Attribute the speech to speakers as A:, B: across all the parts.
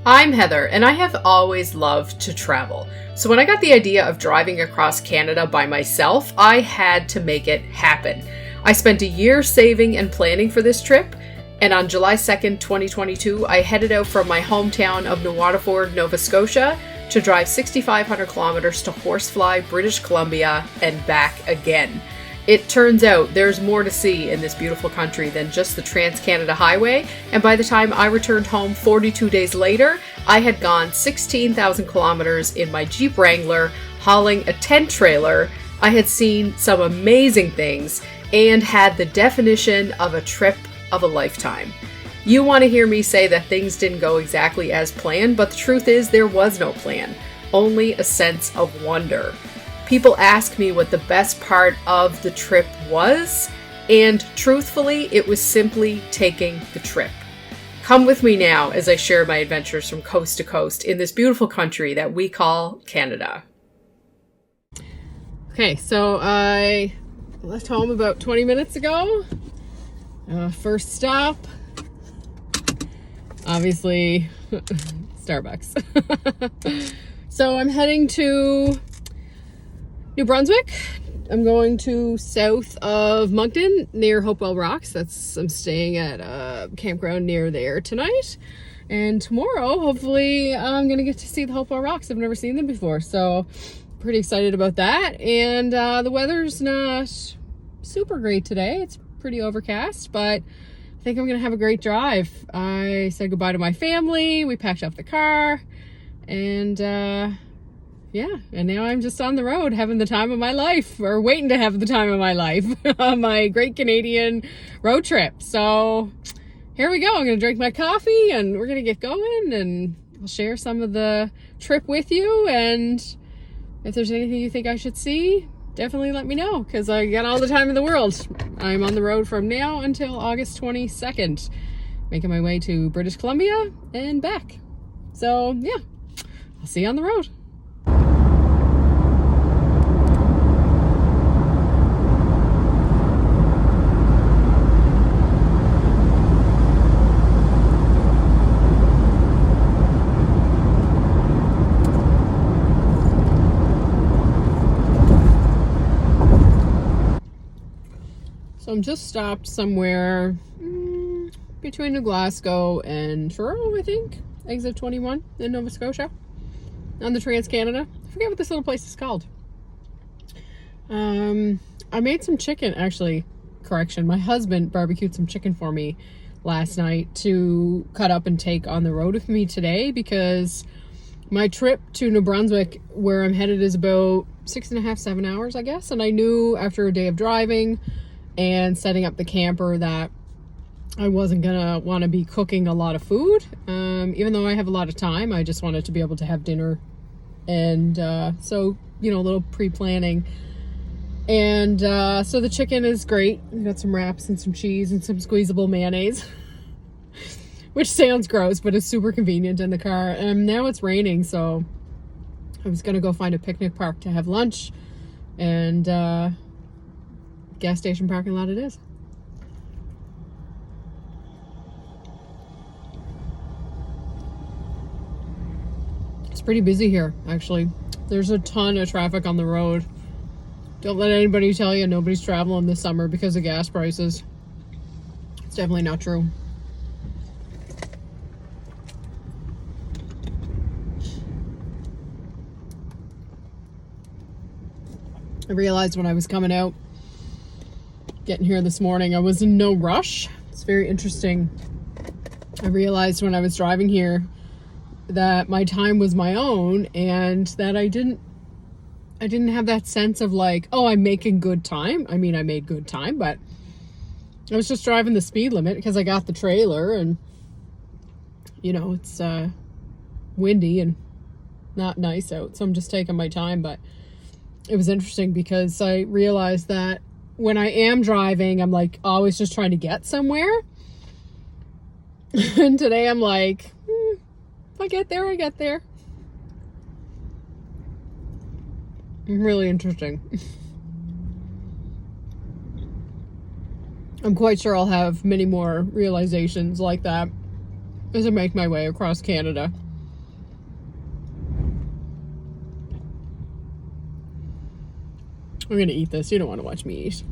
A: I'm Heather, and I have always loved to travel. So when I got the idea of driving across Canada by myself, I had to make it happen. I spent a year saving and planning for this trip, and on July 2nd, 2022, I headed out from my hometown of Waterford, Nova Scotia, to drive 6,500 kilometers to Horsefly, British Columbia, and back again. It turns out there's more to see in this beautiful country than just the Trans-Canada Highway, and by the time I returned home 42 days later, I had gone 16,000 kilometers in my Jeep Wrangler, hauling a tent trailer. I had seen some amazing things, and had the definition of a trip of a lifetime. You want to hear me say that things didn't go exactly as planned, but the truth is there was no plan, only a sense of wonder. People ask me what the best part of the trip was, and truthfully, it was simply taking the trip. Come with me now as I share my adventures from coast to coast in this beautiful country that we call Canada. Okay, so I left home about 20 minutes ago. First stop, obviously, Starbucks. So I'm heading to New Brunswick. I'm going to south of Moncton near Hopewell Rocks. I'm staying at a campground near there tonight. And tomorrow, hopefully, I'm going to get to see the Hopewell Rocks. I've never seen them before, so pretty excited about that. And the weather's not super great today. It's pretty overcast, but I think I'm going to have a great drive. I said goodbye to my family. We packed up the car, and yeah, and now I'm just on the road having the time of my life, or waiting to have the time of my life on my great Canadian road trip. So here we go. I'm going to drink my coffee and we're going to get going, and I'll share some of the trip with you. And if there's anything you think I should see, definitely let me know, because I got all the time in the world. I'm on the road from now until August 22nd, making my way to British Columbia and back. So yeah, I'll see you on the road. So I'm just stopped somewhere between New Glasgow and Truro, I think. Exit 21 in Nova Scotia on the Trans-Canada. I forget what this little place is called. I made some chicken, actually, correction. My husband barbecued some chicken for me last night to cut up and take on the road with me today, because my trip to New Brunswick, where I'm headed, is about 6.5, 7 hours, I guess. And I knew after a day of driving and setting up the camper that I wasn't gonna want to be cooking a lot of food. Even though I have a lot of time, I just wanted to be able to have dinner. And so, a little pre-planning. And so the chicken is great. We got some wraps and some cheese and some squeezable mayonnaise, which sounds gross, but it's super convenient in the car. And now it's raining, so I was gonna go find a picnic park to have lunch, and gas station parking lot it is. It's pretty busy here, actually. There's a ton of traffic on the road. Don't let anybody tell you nobody's traveling this summer because of gas prices. It's definitely not true. I realized when I was coming out, getting here this morning, I was in no rush. It's very interesting. I realized when I was driving here that my time was my own, and that I didn't have that sense of like, oh, I'm making good time. I mean, I made good time, but I was just driving the speed limit because I got the trailer, and it's windy and not nice out, so I'm just taking my time. But it was interesting because I realized that when I am driving, I'm like always just trying to get somewhere. And today I'm like, if I get there, I get there. Really interesting. I'm quite sure I'll have many more realizations like that as I make my way across Canada. I'm gonna eat this. You don't want to watch me eat.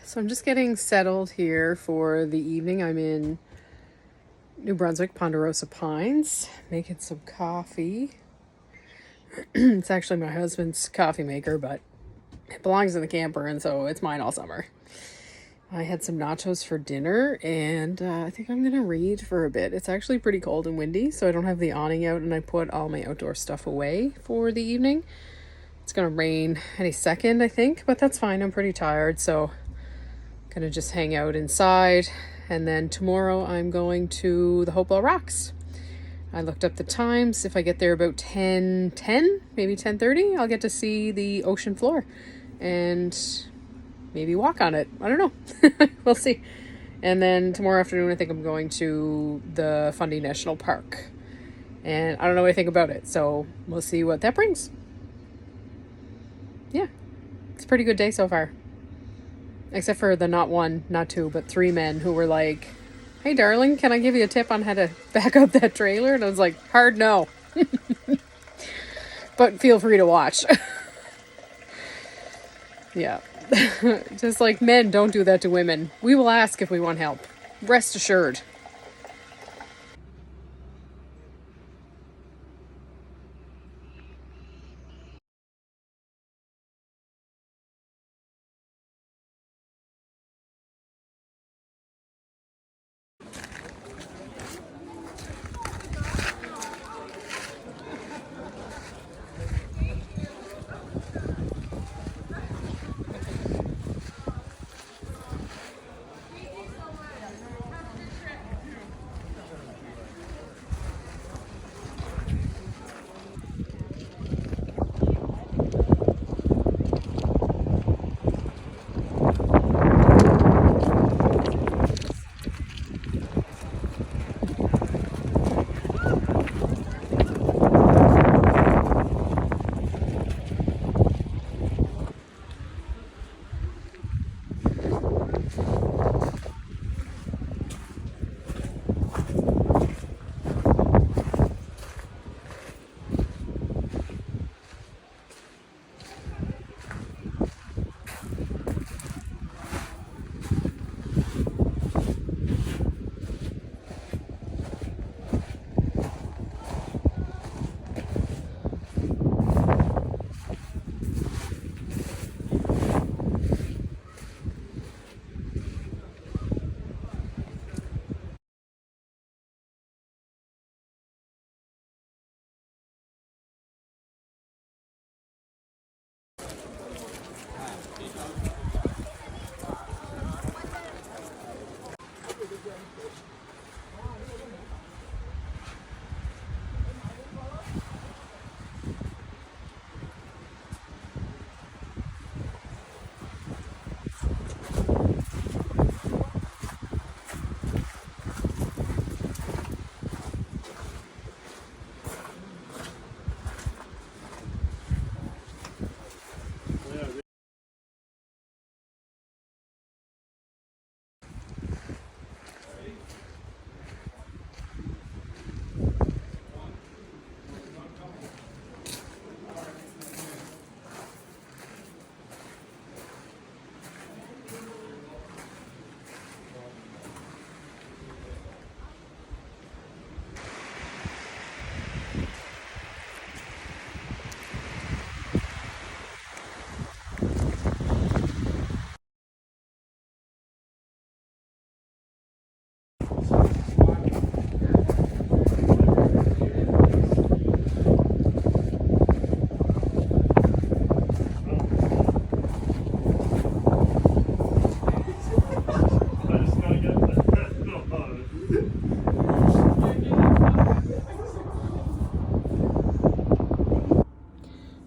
A: So I'm just getting settled here for the evening. I'm in New Brunswick, Ponderosa Pines, making some coffee. It's actually my husband's coffee maker, but it belongs in the camper, and so it's mine all summer. I had some nachos for dinner, and I think I'm going to read for a bit. It's actually pretty cold and windy, so I don't have the awning out, and I put all my outdoor stuff away for the evening. It's going to rain any second, I think, but that's fine. I'm pretty tired, so I'm going to just hang out inside. And then tomorrow I'm going to the Hopewell Rocks. I looked up the times. If I get there about 10:10, maybe 10:30, I'll get to see the ocean floor and maybe walk on it. I don't know. We'll see. And then tomorrow afternoon, I think I'm going to the Fundy National Park. And I don't know anything about it, so we'll see what that brings. Yeah, it's a pretty good day so far. Except for the not one, not two, but three men who were like, "Hey, darling, can I give you a tip on how to back up that trailer?" And I was like, hard no. But feel free to watch. Yeah. Just like men don't do that to women. We will ask if we want help. Rest assured.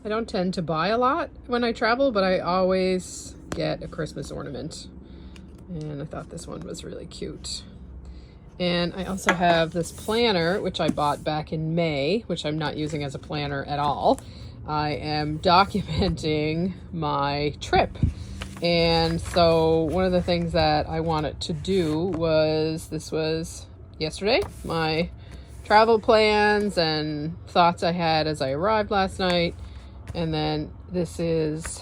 A: I don't tend to buy a lot when I travel, but I always get a Christmas ornament. And I thought this one was really cute. And I also have this planner, which I bought back in May, which I'm not using as a planner at all. I am documenting my trip. And so one of the things that I wanted to do was, this was yesterday, my travel plans and thoughts I had as I arrived last night. And then this is,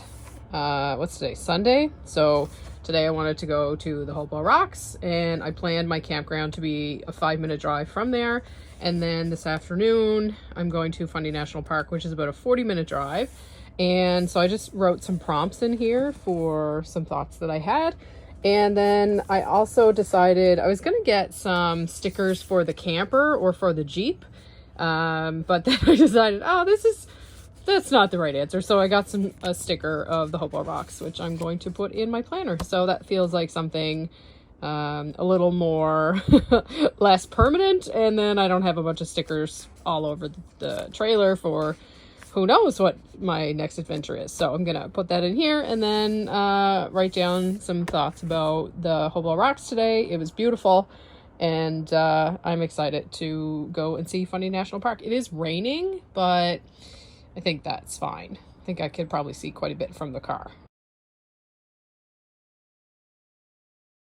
A: what's today? Sunday. So today I wanted to go to the Hopewell Rocks, and I planned my campground to be a 5-minute drive from there. And then this afternoon, I'm going to Fundy National Park, which is about a 40-minute drive. And so I just wrote some prompts in here for some thoughts that I had. And then I also decided I was going to get some stickers for the camper or for the Jeep. But then I decided, that's not the right answer. So I got a sticker of the Hopewell Rocks, which I'm going to put in my planner. So that feels like something a little more less permanent. And then I don't have a bunch of stickers all over the trailer for who knows what my next adventure is. So I'm gonna put that in here, and then write down some thoughts about the Hopewell Rocks today. It was beautiful, and I'm excited to go and see Fundy National Park. It is raining, but I think that's fine. I think I could probably see quite a bit from the car.